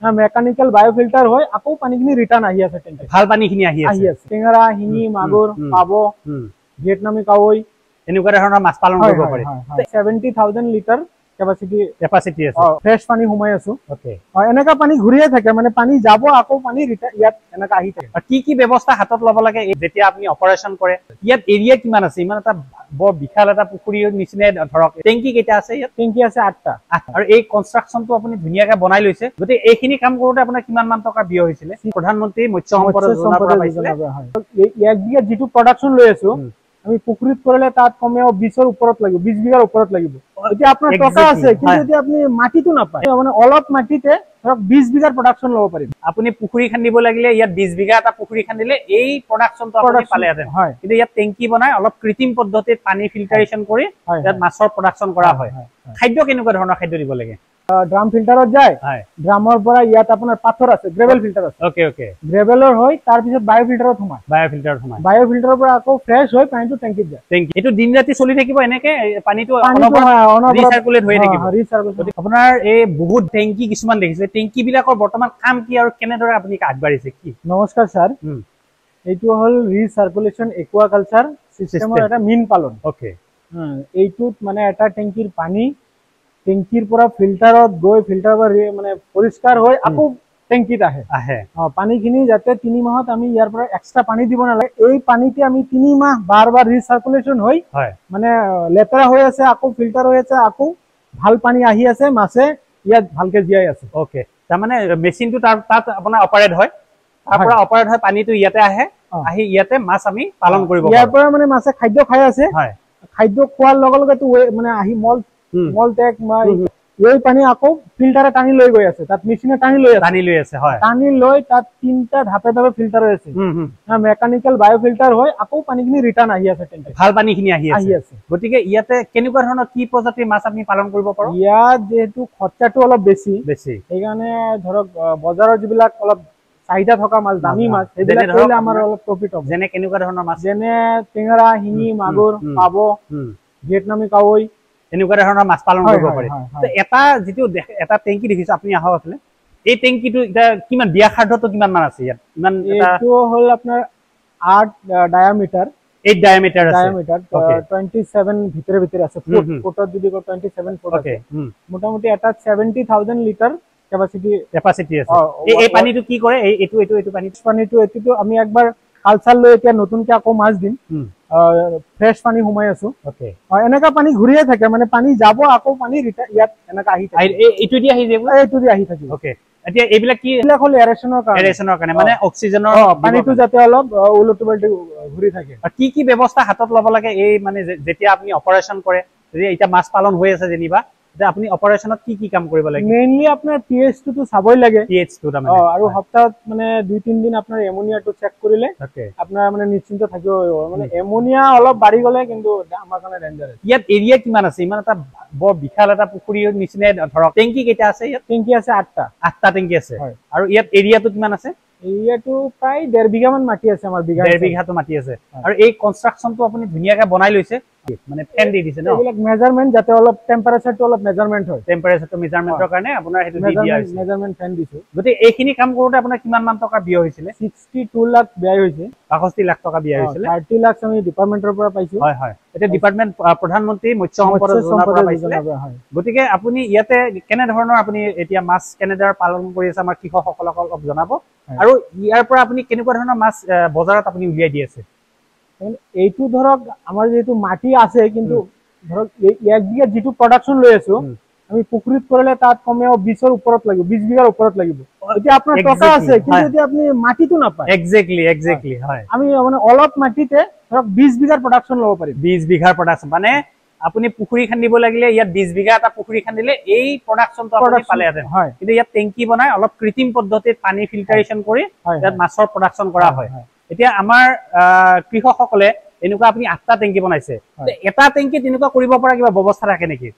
Mechanical বায়োফিল্টাৰ হৈ আকৌ পানীখিনি ৰিটাৰ্ণ আহি আছে টেংকি ভাল পানীখিনি আহি আছে টেঙৰা শিঙি মাগুৰ পাব ভিয়েটনামী কাৱৈ এনেকুৱা ধৰণৰ মাছ পালন কৰিব পাৰি 70,000 লিটাৰ কেপাসিটি আছে ফ্ৰেছ পানী সোমাই আছো ওকে এনেকা পানী ঘূৰিয়ে থাকে মানে পানী যাব আকৌ পানী ইয়াত এনেকা আহি থাকে কি ব্যৱস্থা হাতত ল'ব লাগে যেতিয়া আপুনি অপাৰেশ্যন কৰে ইয়াত এৰিয়া কিমান আছে ইমান এটা বৰ বিশাল এটা পুখুৰীৰ নিচিনাই ধৰক টেংকি কেইটা আছে ইয়াত টেংকি আছে 8টা আৰু এই কনষ্ট্ৰাকচনটো আপুনি ধুনীয়াকৈ বনাই লৈছে গতিকে এইখিনি কাম কৰোতে আপোনাৰ কিমান মান টকা ব্যয় হৈছিলে প্ৰধানমন্ত্ৰী মৎস্য সম্পদ যোজনাৰ পৰা পাইছিলে এক বিঘা যেটো প্ৰডাকচন লৈ আছো আমি পুখুৰীত কৰিলে তাত কমেও 20ৰ ওপৰত লাগিব 20 বিঘাৰ ওপৰত লাগিব এতিয়া আপোনাৰ টকা আছে কিন্তু যদি আপুনি মাটিটো নাপায় মানে অলপ মাটিতে ধৰক 20 বিঘাৰ প্ৰডাকচন ল'ব পাৰিব আপুনি পুখুৰী খান্দিব লাগিলে ইয়াত 20 বিঘা এটা পুখুৰী খান্দিলে এই প্ৰডাকচনটো আপুনি পালেহেঁতেন কিন্তু ইয়াত টেংকি বনাই অলপ কৃত্ৰিম পদ্ধতিত পানী ফিল্টাৰেশ্যন কৰি ইয়াত মাছৰ প্ৰডাকচন কৰা হয় খাদ্য কেনেকুৱা ধৰণৰ খাদ্য দিব লাগে ড্ৰাম ফিল্টাৰত যায় ড্ৰামৰ পৰা ইয়াত আপোনাৰ পাথৰ আছে গ্ৰেভেল ফিল্টাৰ আছে ওকে গ্ৰেভেলৰ হয় তাৰ পিছত বায়ো ফিল্টাৰত সোমায় বায়ো ফিল্টাৰৰ পৰা আকৌ ফ্ৰেছ হৈ পানীটো টেংকিত যায় টেংকি এটো দিন ৰাতি চলি থাকিব এনেকে পানীটো ৰিচাৰ্কুলেট হৈ থাকিব আপোনাৰ এই বহুত টেংকি কিছুমান দেখিছে টেংকি বিলাকৰ বৰ্তমান কাম কি আৰু কেনেদৰে আপুনি আগবাঢ়িছে কি নমস্কাৰ স্যাৰ এইটো হল ৰিচাৰ্কুলেশ্যন একুৱাকালচাৰ সিস্টেমৰ এটা মীন পালন ওকে এইটোত মানে এটা টেংকিৰ পানী টেংকিৰ পৰা ফিল্টাৰত গৈ ফিল্টাৰ মানে পৰিষ্কাৰ হৈ আকৌ টেংকিত আহে পানীখিনি যাতে 3 মাহত আমি ইয়াৰ পৰা এক্সট্ৰা পানী দিব নালাগে এই পানীতে আমি 3 মাহ বাৰ ৰিচাৰ্কুলেশ্যন হৈ মানে লেতেৰা হৈ আছে আকৌ ফিল্টাৰ হৈ আছে আকৌ ভাল পানী আহি আছে মাছে ইয়াত ভালকে জীয়াই আছে ওকে তাৰ মানে মেচিনটো তাত আপোনাৰ অপাৰেট হয় তাৰ পৰা অপাৰেট হয় পানীটো ইয়াতে আহি ইয়াতে মাছ আমি পালন কৰিব পাৰোঁ ইয়াৰ পৰা মানে মাছে খাদ্য খাই আছে খাদ্য খোৱাৰ লগে লগে মানে আহি মল টেক এই পানী আকৌ ফিল্টাৰে টানি লৈ গৈ আছে তাত মেচিনে টানি লৈ আছে টানি লৈ তাত 3টা ধাপে ফিল্টাৰ হৈ আছে মেকানিক্যাল বায়োফিল্টাৰ হৈ আকৌ পানীখিনি ৰিটাৰ্ণ আহি আছে টেংকি ভাল পানীখিনি আহি আছে গতিকে ইয়াতে কেনেকুৱা ধৰণৰ কি প্ৰজাতিৰ মাছ আমি পালন কৰিব পাৰোঁ ইয়াত যেহেতু খৰচাটো অলপ বেছি সেইকাৰণে ধৰক বজাৰৰ যিবিলাক অলপ চাহিদা থকা মাছ দামী মাছ সেইবিলাক কৰিলে আমাৰ অলপ প্ৰফিট হ'ব যেনে কেনেকুৱা ধৰণৰ মাছ যেনে টেঙৰা শিঙি মাগুৰ পাব ভিয়েটনামী কাৱৈ এনেকুৱা ধৰণৰ মাছ পালন কৰিব পাৰি এটা যিটো এটা টেংকি দেখিছো আপুনি আহক আছিলে এই টেংকিটো এটা কিমান ব্যাসাৰ্ধটো কিমান মান আছে ইয়াত ইমান এইটো হল আপোনাৰ 8 ডায়ামিটাৰ 8 ডায়ামিটাৰ আছে 27 ভিতরে আছে ফুটত যদি 27 ফুট আছে মোটামুটি এটা 70,000 লিটাৰ কেপাসিটি আছে এই পানীটো কি কৰে এইটো পানীটো এটো আমি একবাৰ কালচাৰ লৈ এতিয়া নতুনকে আকৌ মাছ দিম ফ্ৰেছ পানী সোমাই আছো এনেকা পানী ঘূৰিয়ে থাকে মানে পানী যাব আকৌ পানী ইয়াত এনেকা আহি থাকে এইটো দি আহি থাকিব ওকে এতিয়া এইবিলাক কি হল এৰেশনৰ কাৰণে মানে অক্সিজেনৰ পানীটো যাতে অলপ উলট-পালট ঘূৰি থাকে কি ব্যৱস্থা হাতত ল'ব লাগে এই মানে যেতিয়া আপুনি অপাৰেশ্যন কৰে যদি এটা মাছ পালন হৈ আছে যেনিবা আপুনি অপাৰেশ্যনত কি কাম কৰিব লাগে মেইনলি আপোনাৰ pH টো চাবই লাগে pH টো মানে আৰু সপ্তাহত মানে 2-3 দিন আপোনাৰ এমোনিয়াটো চেক কৰিলে আপোনাৰ মানে নিশ্চিন্ত থাকিব মানে এমোনিয়া অলপ বাঢ়ি গলে কিন্তু আমাৰ কাৰণে ডেঞ্জাৰাছ ইয়াত এৰিয়া কিমান আছে ইমান এটা বৰ বিশাল এটা পুখুৰীৰ নিচিনাই ধৰক টেংকি কেইটা আছে ইয়াত টেংকি আছে 8টা টেংকি আছে আৰু ইয়াত এৰিয়াটো কিমান আছে এৰিয়াটো প্ৰায় 1.5 বিঘা মান মাটি আছে আমাৰ 1.5 বিঘাটো মাটি আছে আৰু এই কনষ্ট্ৰাকচনটো আপুনি ধুনীয়াকৈ বনাই লৈছে মানে ফেন দি দিছে ন এইবিলাক মেজাৰমেন্ট যাতে অলপ টেম্পাৰেচাৰটো অলপ মেজাৰমেন্ট হয় টেম্পাৰেচাৰটো মেজাৰমেন্টৰ কাৰণে আপোনাৰ হেতু দি দিয়া হৈছে মেজাৰমেন্ট ফেন দিছো গতি এইখিনি কাম কৰোতে আপোনাৰ কিমান মান টকা ব্যয় হৈছিলে 62 লাখ ব্যয় হৈছে 65 লাখ টকা ব্যয় হৈছিলে 30 লাখ আমি ডিপাৰ্টমেন্টৰ পৰা পাইছো হয় এটা ডিপাৰ্টমেন্ট প্ৰধানমন্ত্ৰী মৎস্য সম্পদ যোজনাৰ পৰা পাইছিলে গতিকে আপুনি ইয়াতে কেনে ধৰণৰ আপুনি এতিয়া মাছ কেনেদৰে পালন কৰি আছে আমাৰ কৃষকসকলক অলপ জনাব আৰু ইয়াৰ পৰা আপুনি কেনেকুৱা ধৰণৰ মাছ বজাৰত আপুনি উলিয়াই দি আছে এইটো ধৰক আমাৰ যেহেতু মাটি আছে কিন্তু ধৰক এক বিঘা যেটো প্ৰডাকচন লৈ আছো আমি পুখুৰীত কৰিলে তাত কমেও 20ৰ ওপৰত লাগিব 20 বিঘাৰ ওপৰত লাগিব এতিয়া আপোনাৰ টকা আছে কিন্তু যদি আপুনি মাটিটো নাপায় এক্স্যাক্টলি হয় আমি মানে অলপ মাটিতে ধৰক 20 বিঘাৰ প্ৰডাকচন ল'ব পাৰিম 20 বিঘাৰ প্ৰডাকচন মানে আপুনি পুখুৰী খান্দিব লাগিলে ইয়াত 20 বিঘা এটা পুখুৰী খান্দিলে এই প্ৰডাকচনটো আপুনি পালেহেঁতেন কিন্তু ইয়াত টেংকি বনাই অলপ কৃত্ৰিম পদ্ধতিত পানী ফিল্টাৰেশ্যন কৰি ইয়াত মাছৰ প্ৰডাকচন কৰা হয় এতিয়া আমাৰ কৃষকসকলে এনেকুৱা আপুনি 8টা টেংকি বনাইছে এটা টেংকিত এনেকুৱা কৰিব পৰা কিবা ব্যৱস্থা থাকে নেকি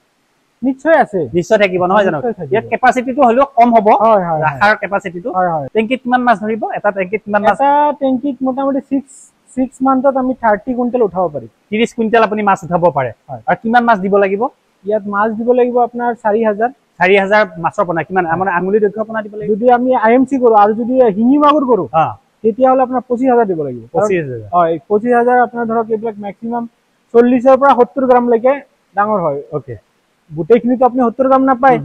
নিশ্চয় আছে নিশ্চয় থাকিব নহয় জানো ইয়াত কেপাসিটিটো হলেও কম হ'ব ৰাখাৰ কেপাসিটিটো টেংকিত কিমান মাছ ধৰিব এটা টেংকিত কিমান মাছ এটা টেংকিত মোটামুটি 6 মান্থত আমি 30 কুইণ্টেল উঠাব পাৰি 30 কুইণ্টেল আপুনি মাছ উঠাব পাৰে আৰু কিমান মাছ দিব লাগিব ইয়াত মাছ দিব লাগিব আপোনাৰ 4,000 4000 মাছৰ পোনা কিমান আমাৰ আঙুলি দৈৰ্ঘ্য পোনা দিব লাগিব যদি আমি আইএমসি কৰো আৰু যদি হিঙি মাগুৰ কৰো তেতিয়া হলে আপোনাৰ 25000 দিব লাগিব 25000 হয় 25000 আপোনাৰ ধৰক এইবিলাক ম্যাক্সিমাম 40 ৰ পৰা 70 গ্ৰাম লৈকে ডাঙৰ হয় ওকে গোটেইখিনি তো আপুনি 70 গ্ৰাম নাপায়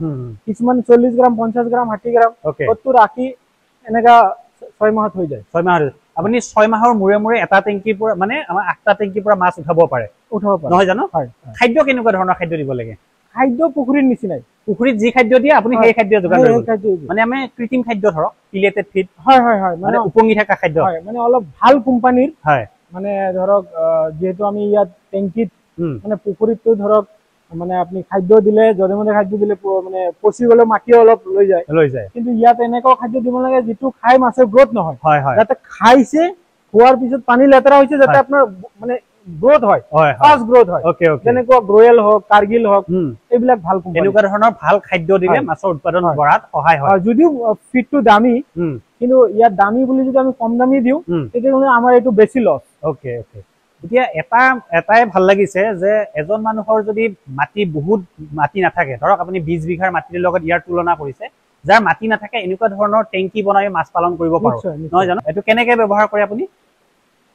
কিছুমান 40 গ্ৰাম 50 গ্ৰাম 60 গ্ৰাম 70 80 এনেকা 6 মাহত হৈ যায় 6 মাহত আপুনি 6 মাহৰ মুৰে মুৰে এটা টেংকিৰ পৰা মানে আমাৰ 8টা টেংকিৰ পৰা মাছ উঠাব পাৰে নহয় জানো হয় খাদ্য কেনেকুৱা ধৰণৰ খাদ্য দিব লাগে খাদ্য পুখুৰীৰ নিচিনাই পুখুৰীত যি খাদ্য দিয়ে আপুনি সেই খাদ্য যোগান ধৰিব মানে আমি কৃত্ৰিম খাদ্য ধৰক পিলেটেড ফিড হয় হয় হয় মানে উপঙি থকা খাদ্য হয় মানে অলপ ভাল কোম্পানীৰ হয় মানে ধৰক যেহেতু আমি ইয়াত টেংকিত মানে পুখুৰীটো ধৰক মানে আপনি খাদ্য দিলে জৰিমনে খাদ্য দিলে মানে পচি গলে মাটি অলপ লৈ যায় কিন্তু ইয়াত এনেকুৱা খাদ্য দিব লাগে যেটো খাই মাছে গ্ৰোথ নহয় যাতে খাইছে খোৱাৰ পিছত পানী লেতেৰা হৈছে যাতে আপোনাৰ মানে গ্ৰোথ হয় ফাস্ট গ্ৰোথ হয় ওকে ওকে যেনেকুৱা গ্ৰোয়েল হক কাৰ্গিল হক এইবিলাক ভাল কোম্পানী এনেকুৱা ধৰণৰ ভাল খাদ্য দিলে মাছৰ উৎপাদন বঢ়াত সহায় হয় যদিও ফিডটো দামী কিন্তু ইয়াত দামী বুলি যদি আমি কম দামী দিও তেতিয়াহলে আমাৰ এইটো বেছি লছ ওকে ওকে এতিয়া এটাই ভাল লাগিছে যে এজন মানুহৰ যদি মাটি বহুত মাটি নাথাকে ধৰক আপুনি 20 বিঘাৰ মাটিৰ লগত ইয়াৰ তুলনা কৰিছে যাৰ মাটি নাথাকে এনেকুৱা ধৰণৰ টেংকি বনাই মাছ পালন কৰিব পাৰো নহয় জানো এটো কেনেকৈ ব্যৱহাৰ কৰে আপুনি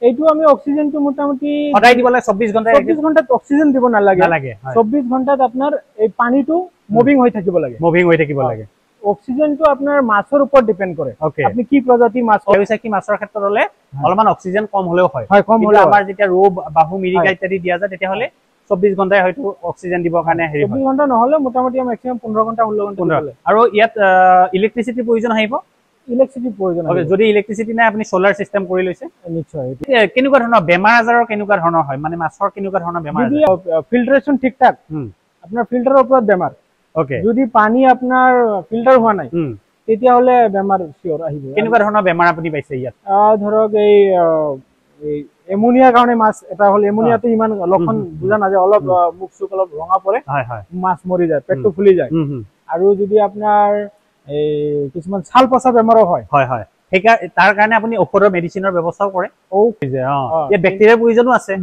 এইটো আমি অক্সিজেনটো মোটামুটি সদায় দিব লাগে 24 ঘণ্টাত অক্সিজেন দিব নালাগে 24 ঘণ্টাত আপোনাৰ এই পানীটো মুভিং হৈ থাকিব লাগে অক্সিজেনটো আপোনাৰ মাছৰ ওপৰত ডিপেন্ড কৰে আপনি কি প্ৰজাতি মাছ কৈছে কি মাছৰ ক্ষেত্ৰত হলে অলমান অক্সিজেন কম হলেও হয় কিন্তু আমাৰ যেতিয়া ৰৌ বাহু মিৰিকা ইত্যাদি দিয়া যায় তেতিয়া হলে 24 ঘণ্টাই হয়তো অক্সিজেন দিবৰ কাৰণে হেৰি 24 ঘণ্টা নহলে মোটামুটি ম্যাক্সিমাম 15 ঘণ্টা 16 ঘণ্টা আৰু ইয়াত ইলেক্ট্ৰিসিটিৰ প্ৰয়োজন আহিব ইলেক্ট্ৰিসিটিৰ প্ৰয়োজন হয় যদি ইলেক্ট্ৰিসিটি নাই আপুনি সোলাৰ সিস্টেম কৰি লৈছে নিশ্চয় কেনেকুৱা ধৰণৰ বেমাৰ আজাৰৰ কেনেকুৱা ধৰণৰ হয় মানে মাছৰ কেনেকুৱা ধৰণৰ বেমাৰ যদি ফিল্টাৰেশন ঠিকঠাক আপোনাৰ ফিল্টাৰৰ ওপৰত বেমাৰ ওকে যদি পানী আপোনাৰ ফিল্টাৰ হোৱা নাই তেতিয়া হলে বেমাৰ সিওৰ আহিব কেনেকুৱা ধৰণৰ বেমাৰ আপুনি পাইছে ইয়াত ধৰক এই এমোনিয়াৰ কাৰণে মাছ এটা হল এমোনিয়াটো ইমান লক্ষণ বুজা নাযায় অলপ মুখ চুক অলপ ৰঙা পৰে মাছ মৰি যায় পেটটো ফুলি যায় আৰু যদি আপোনাৰ এই কিছুমান ছাল পচা বেমাৰো হয় তাৰ কাৰণে আপুনি ঔষধৰ মেডিচিনৰ ব্যৱস্থাও কৰে ইয়াত বেক্টেৰিয়াৰ প্ৰয়োজনো আছে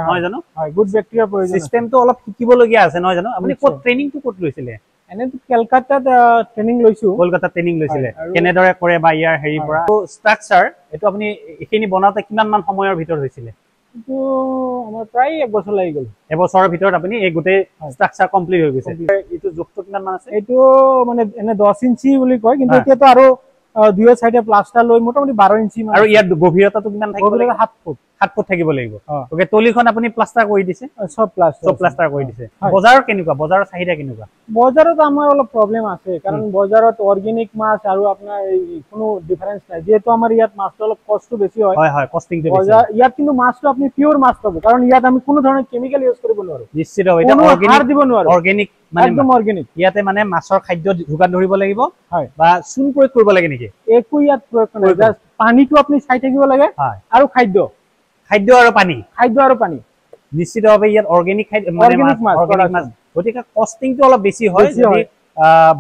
নহয় জানো গুড বেক্টেৰিয়াৰ প্ৰয়োজন চিষ্টেমটো অলপ শিকিবলগীয়া আছে নহয় জানো আপুনি ক'ত ট্ৰেইনিংটো ক'ত লৈছিলে এনেটো কলকাতাত ট্ৰেইনিং লৈছো কলকাতাত ট্ৰেইনিং লৈছিলে কেনেদৰে কৰে বা ইয়াৰ হেৰি পৰা ষ্ট্ৰাকচাৰ এটো আপুনি এখিনি বনাওতে কিমান মান সময়ৰ ভিতৰত হৈছিলে তো আমাৰ প্ৰায় 1 বছৰ লাগি গল এবছৰৰ ভিতৰত আপুনি এই গোটেই ষ্ট্ৰাকচাৰ কমপ্লিট হৈ গৈছে এটো জোখটো কিমান মান আছে এটো মানে এনে 10 ইঞ্চি বুলি কয় কিন্তু এতিয়াতো আৰু দুই সাইডে প্লাষ্টাৰ লৈ মোটামুটি 12 ইঞ্চি মান আৰু ইয়াত গভীৰতাটো কিমান থাকিব লাগিব 7 ফুট থাকিব লাগিব ওকে তলিখন আপুনি প্লাষ্টাৰ কৰি দিছে সব প্লাষ্টাৰ কৰি দিছে বজাৰৰ কেনেকুৱা বজাৰৰ চাহিদা কেনেকুৱা বজাৰত আমাৰ অলপ প্ৰবলেম আছে কাৰণ বজাৰত অৰ্গেনিক মাছ আৰু আপোনাৰ কোনো ডিফাৰেন্স নাই যেহেতু আমাৰ ইয়াত মাছটো অলপ কষ্টটো বেছি হয় কষ্টিংটো বেছি ইয়াত কিন্তু মাছটো আপুনি পিওৰ মাছ পাব কাৰণ ইয়াত আমি কোনো ধৰণৰ কেমিক্যাল ইউজ কৰিব নোৱাৰো নিশ্চিত এটা অৰ্গেনিক দিব নোৱাৰো অৰ্গেনিক মানে একদম অৰ্গেনিক ইয়াতে মানে মাছৰ খাদ্য যোগান ধৰিব লাগিব বা চুন প্ৰয়োগ কৰিব লাগে নেকি একো ইয়াত প্ৰয়োগ নহয় জাস্ট পানীটো আপুনি চাই থাকিব লাগে আৰু খাদ্য আৰু পানী নিশ্চিতভাৱে ইয়াত অৰ্গেনিক খাদ্য মানে অৰ্গেনিক মাছ গতিকে কষ্টিংটো অলপ বেছি হয় যদি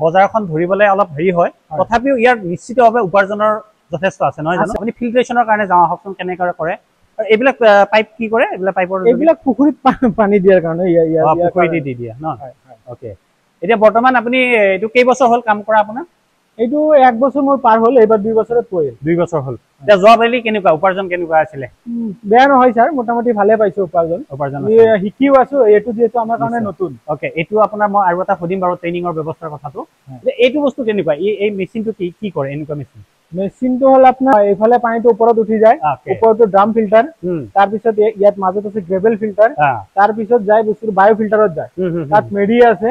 বজাৰখন ধৰিবলৈ অলপ হেৰি হয় তথাপিও ইয়াৰ নিশ্চিতভাৱে উপাৰ্জনৰ যথেষ্ট আছে নহয় জানো আপুনি ফিল্ট্ৰেশনৰ কাৰণে যাওঁ হকচোন কেনেকৈ কৰে আৰু এইবিলাক পাইপ কি কৰে এইবিলাক পুখুৰীত পানী দিয়াৰ কাৰণে পুখুৰীত দি দিয়া ন ওকে এতিয়া বৰ্তমান আপুনি এইটো কেই বছৰ হ'ল কাম কৰা আপোনাৰ এইটো 1 বছৰ মোৰ পাৰ হ'ল এবাৰ 2 বছৰত পৰে 2 বছৰ হ'ল এতিয়া জবাবেলি কেনেকুৱা উপাৰ্জন কেনেকুৱা আছিল বেয়া নহয় স্যাৰ মোটামুটি ভালে পাইছো উপাৰ্জন শিকিও আছো এটো যেটো আমাৰ কাৰণে নতুন ওকে এটো আপোনাৰ মই আৰু এটা সুধিম বাৰু ট্ৰেইনিংৰ ব্যৱস্থাৰ কথাটো যে এইটো বস্তু কেনেকুৱা এই মেচিনটো কি কৰে এনেকুৱা মেচিনটো হল আপোনাৰ এইফালে পানীটো ওপৰত উঠি যায় ওপৰটো ড্ৰাম ফিল্টাৰ তাৰ পিছত ইয়াত মাজত আছে গ্ৰেভেল ফিল্টাৰ তাৰ পিছত যায় বস্তু বায়ো ফিল্টাৰত যায় তাত মেডিয়া আছে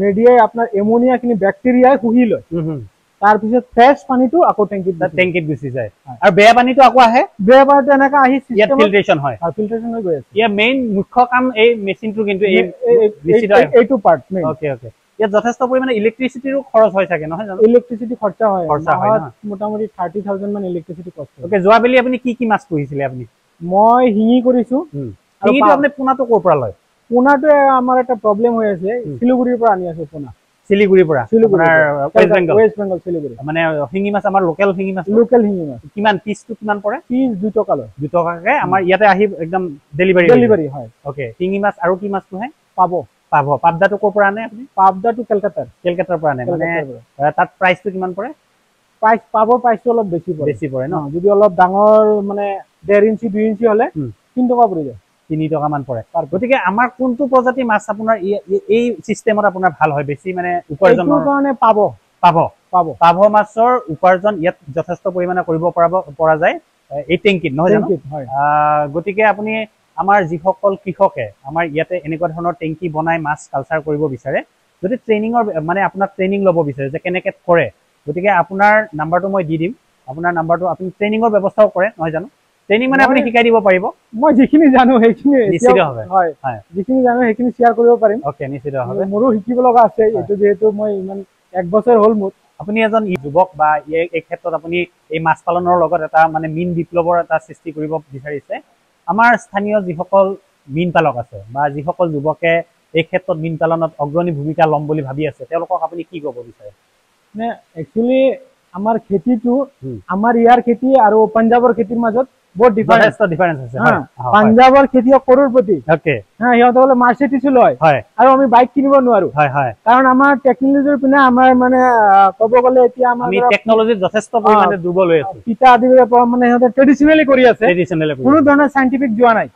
মেডিয়াই আপোনাৰ এমোনিয়াখিনি ব্যাকটেৰিয়াই শুহি লয় তাৰ পিছত ফ্ৰেশ পানীটো আকৌ টেংকিত গুচি যায় আৰু বেয়া পানীটো আকৌ আহে বেয়া পানীটো এনেকা আহি ইয়াত ফিল্ট্ৰেশন হয় আৰু ফিল্ট্ৰেশন হৈ গৈ আছে ইয়াৰ মেইন মুখ্য কাম এই মেচিনটো কিন্তু এইটো পাৰ্ট মেইন ওকে ইয়াত যথেষ্ট পৰিমাণে ইলেক্ট্ৰিচিটিৰো খৰচ হৈ থাকে নহয় জানো ইলেক্ট্ৰিচিটি খৰচা হয় মোটামুটি 30000 মান ইলেক্ট্ৰিচিটি কষ্ট ওকে যোৱাবেলি আপুনি কি মাছ পুহিছিলে আপুনি মই হিঙি কৰিছো হিঙিটো আপুনি পোনাটো ক'ৰ পৰা লয় পোনাটো আমাৰ এটা প্ৰবলেম হৈ আছে শিলিগুৰিৰ পৰা আনি আছে পোনা শিলিগুৰিৰ পৰা আপোনাৰ ওয়েস্ট বেংগল শিলিগুৰি মানে হিঙি মাছ আমাৰ লোকেল হিঙি মাছ কিমান পিসটো কিমান পৰে পিস 2 টকা লয় 2 টকাকে আমাৰ ইয়াতে আহি একদম ডেলিভাৰি হয় ওকে হিঙি মাছ আৰু কি মাছ পোহে পাব পাবদাটো ক'ৰ পৰা আনে আপুনি? পাবদাটো কেলকাতাৰ পৰা আনে। মানে তাত প্ৰাইচটো কিমান পৰে? প্ৰাইচটো অলপ বেছি পৰে ন। যদি অলপ ডাঙৰ মানে 1.5 ইঞ্চি 2 ইঞ্চি হলে 3 টকা পৰি যায়, 3 টকা মান পৰে। গতিকে আমাৰ কোনটো প্ৰজাতি মাছ আপোনাৰ এই চিষ্টেমত আপোনাৰ ভাল হয় বেছি মানে উপাৰ্জনৰ কাৰণে? পাভ মাছৰ উপাৰ্জন ইয়াত যথেষ্ট পৰিমাণে কৰিব পৰা যায় এই টেংকিত, নহয় জানো? গতিকে আপুনি আমাৰ যিসকল কৃষকে আমাৰ ইয়াতে এনেকুৱা ধৰণৰ টেংকি বনাই মাছ কালচাৰ কৰিব বিচাৰে, যদি ট্ৰেইনিঙৰ মানে আপোনাক ট্ৰেইনিং ল'ব বিচাৰে যে কেনেকৈ কৰে, গতিকে আপোনাৰ নাম্বাৰটো মই দি দিম। আপোনাৰ নাম্বাৰটো আপুনি ট্ৰেইনিঙৰ ব্যৱস্থাও কৰে, নহয় জানো? ট্ৰেইনিং মানে আপুনি শিকাই দিব পাৰিব। মই যিখিনি জানো সেইখিনি নিশ্চিতভাৱে যিখিনি জানো সেইখিনি শ্বেয়াৰ কৰিব পাৰিম। অ'কে, নিশ্চিতভাৱে। মোৰো শিকিব লগা আছে এইটো, যিহেতু মই ইমান 1 বছৰ হ'ল মোৰ। আপুনি এজন যুৱক বা এই ক্ষেত্ৰত আপুনি এই মাছ পালনৰ লগত এটা মানে মীন বিপ্লৱৰ এটা সৃষ্টি কৰিব বিচাৰিছে। আমাৰ স্থানীয় যিসকল মীন পালক আছে বা যিসকল যুৱকে এই ক্ষেত্ৰত মীন পালনত অগ্ৰণী ভূমিকা ল'ম বুলি ভাবি আছে, তেওঁলোকক আপুনি কি ক'ব বিচাৰে? মানে একচুৱেলি আমাৰ খেতিটো আমাৰ ইয়াৰ খেতি আৰু পাঞ্জাৱৰ খেতিৰ মাজত বহুত ডিফাৰেন্স আছে। পাঞ্জাৱৰ খেতিয়ক কৰোৰপতি, সিহঁতে বোলে মাৰ্চিডিছো লয় আৰু আমি বাইক কিনিব নোৱাৰো, কাৰণ আমাৰ টেকনলজিৰ পিনে আমাৰ মানে ক'ব গ'লে এতিয়া আমাৰ টেকনলজিত যথেষ্ট পৰিমাণে দুৰ্বল হৈ আছে। পিতা আদিৰ পৰা মানে সিহঁতে ট্ৰেডিচনেলি কৰি আছে, কোনো ধৰণৰ চাইণ্টিফিক যোৱা নাই।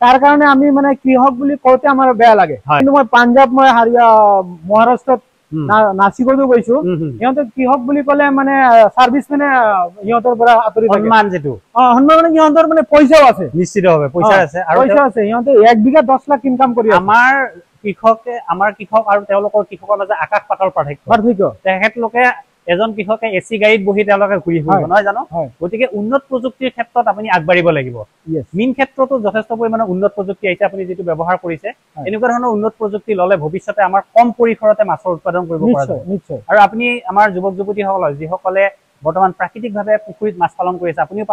তাৰ কাৰণে আমি মানে কৃষক বুলি কওঁতে আমাৰ বেয়া লাগে। কিন্তু মই পাঞ্জাৱ, মই মহাৰাষ্ট্ৰত নাচিকতো গৈছো, সিহঁতে কৃষক বুলি ক'লে মানে চাৰ্ভিচ মানে সিহঁতৰ পৰা আঁতৰি সন্মান যিটো সন্মান মানে সিহঁতৰ মানে পইচাও আছে, নিশ্চিতভাৱে পইচা আছে আৰু পইচা আছে। সিহঁতে 1 বিঘা 10 লাখ ইনকাম কৰি আছে। আমাৰ কৃষক আৰু তেওঁলোকৰ কৃষকৰ মাজত আকাশ পাতাল পাৰ্থক্য। তেখেতলোকে এজন কৃষকে এচি গাড়ীত বহি তেওঁলোকে ঘূৰি ফুৰিব, নহয় জানো? গতিকে উন্নত প্ৰযুক্তিৰ ক্ষেত্ৰত আপুনি আগবাঢ়িব লাগিব। মীন ক্ষেত্ৰতো যথেষ্ট পৰিমাণৰ উন্নত প্ৰযুক্তি আহিছে, আপুনি যিটো ব্যৱহাৰ কৰিছে। এনেকুৱা ধৰণৰ উন্নত প্ৰযুক্তি ল'লে ভৱিষ্যতে আমাৰ কম পৰিসৰতে মাছৰ উৎপাদন কৰিব পৰা যাব। আৰু আপুনি আমাৰ যুৱক যুৱতীসকলক যিসকলে বৰ্তমান প্ৰাকৃতিকভাৱে পুখুৰীত মাছ পালন কৰি আছে, আপুনিও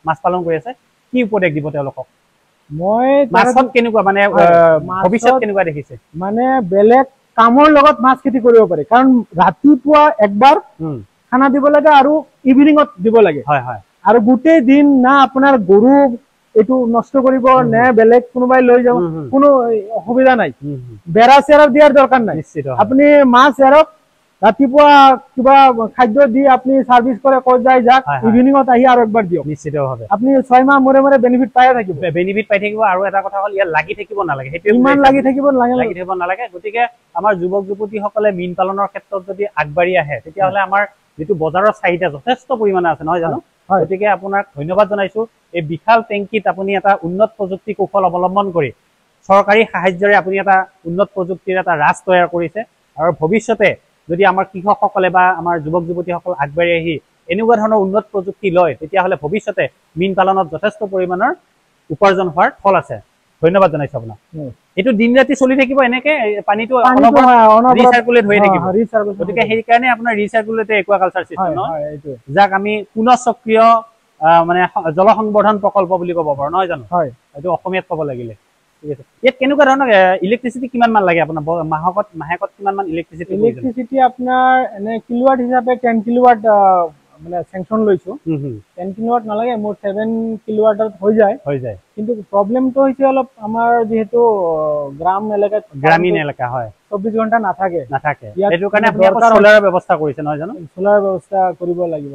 মাছ পালন কৰি আছে, কি উপদেশ দিব তেওঁলোকক? মই মাছত কেনেকুৱা মানে ভৱিষ্যত কেনেকুৱা দেখিছে? মানে বেলেগ কামৰ লগত মাছ খেতি কৰিব পাৰে, কাৰণ ৰাতিপুৱা একবাৰ খানা দিব লাগে আৰু ইভিনিঙত দিব লাগে, আৰু গোটেই দিন না আপোনাৰ গৰু এইটো নষ্ট কৰিব নে বেলেগ কোনোবাই লৈ যাব, কোনো অসুবিধা নাই। বেৰা চেৰা দিয়াৰ দৰকাৰ নাই, আপুনি মাছ এৰক, ৰাতিপুৱা কিবা খাদ্য দি আপুনি চাৰ্ভিচ কৰে, ক'ত যায় যাক, ইভিনিঙত আহি আৰু একবাৰ দিয়ক। নিশ্চিতভাৱে আপুনি 6 মাহ মূৰে মূৰে বেনিফিট পাই থাকিব। আৰু এটা কথা হ'ল ইয়াত লাগি থাকিব নালাগে, সেইটো ইমান লাগি থাকিব নালাগে। গতিকে আমাৰ যুৱক যুৱতীসকলে মীন পালনৰ ক্ষেত্ৰত যদি আগবাঢ়ি আহে, তেতিয়াহ'লে আমাৰ যিটো বজাৰৰ চাহিদা যথেষ্ট পৰিমাণে আছে, নহয় জানো? গতিকে আপোনাক ধন্যবাদ জনাইছো। এই বিশাল টেংকিত আপুনি এটা উন্নত প্ৰযুক্তি কৌশল অৱলম্বন কৰি চৰকাৰী সাহায্যৰে আপুনি এটা উন্নত প্ৰযুক্তিৰ এটা ৰাজ তৈয়াৰ কৰিছে, আৰু ভৱিষ্যতে যদি আমাৰ কৃষকসকলে বা আমাৰ যুৱক যুৱতীসকল আগবাঢ়ি আহি এনেকুৱা ধৰণৰ উন্নত প্ৰযুক্তি লয়, তেতিয়াহ'লে ভৱিষ্যতে মীন পালনত যথেষ্ট পৰিমাণৰ উপাৰ্জন হোৱাৰ থল আছে। ধন্যবাদ জনাইছো আপোনাক। এইটো দিন ৰাতি চলি থাকিব এনেকে, পানীটো ৰিচাৰ্কুলেট হৈ থাকিব। গতিকে সেইকাৰণে আপোনাৰ ৰিচাৰ্কুলেট একুৱাকালচাৰ চিষ্টেম নহয়, যাক আমি পুনঃচক্ৰীয় মানে জল সংবৰ্ধন প্ৰকল্প বুলি ক'ব পাৰো, নহয় জানো? এইটো অসমীয়াত ক'ব লাগিলে। ঠিক আছে, ইয়াত কেনেকুৱা ধৰণৰ ইলেক্ট্ৰিচিটি কিমান মান লাগে আপোনাৰ মাহেকত কিমান মান ইলেক্ট্ৰিচিটি আপোনাৰ এনে কিলোৱাট হিচাপে 10 কিলোৱাট মানে চেংচন লৈছো। 10 কিলোৱাট নালাগে, মোৰ 7 কিলোৱাটত হৈ যায়। কিন্তু প্ৰব্লেমটো হৈছে অলপ আমাৰ যিহেতু গ্ৰামীণ এলেকা হয়, 24 ঘণ্টা নাথাকে। সেইটো কাৰণে আপুনি সোলাৰৰ ব্যৱস্থা কৰিছে, নহয় জানো? সোলাৰৰ ব্যৱস্থা কৰিব লাগিব।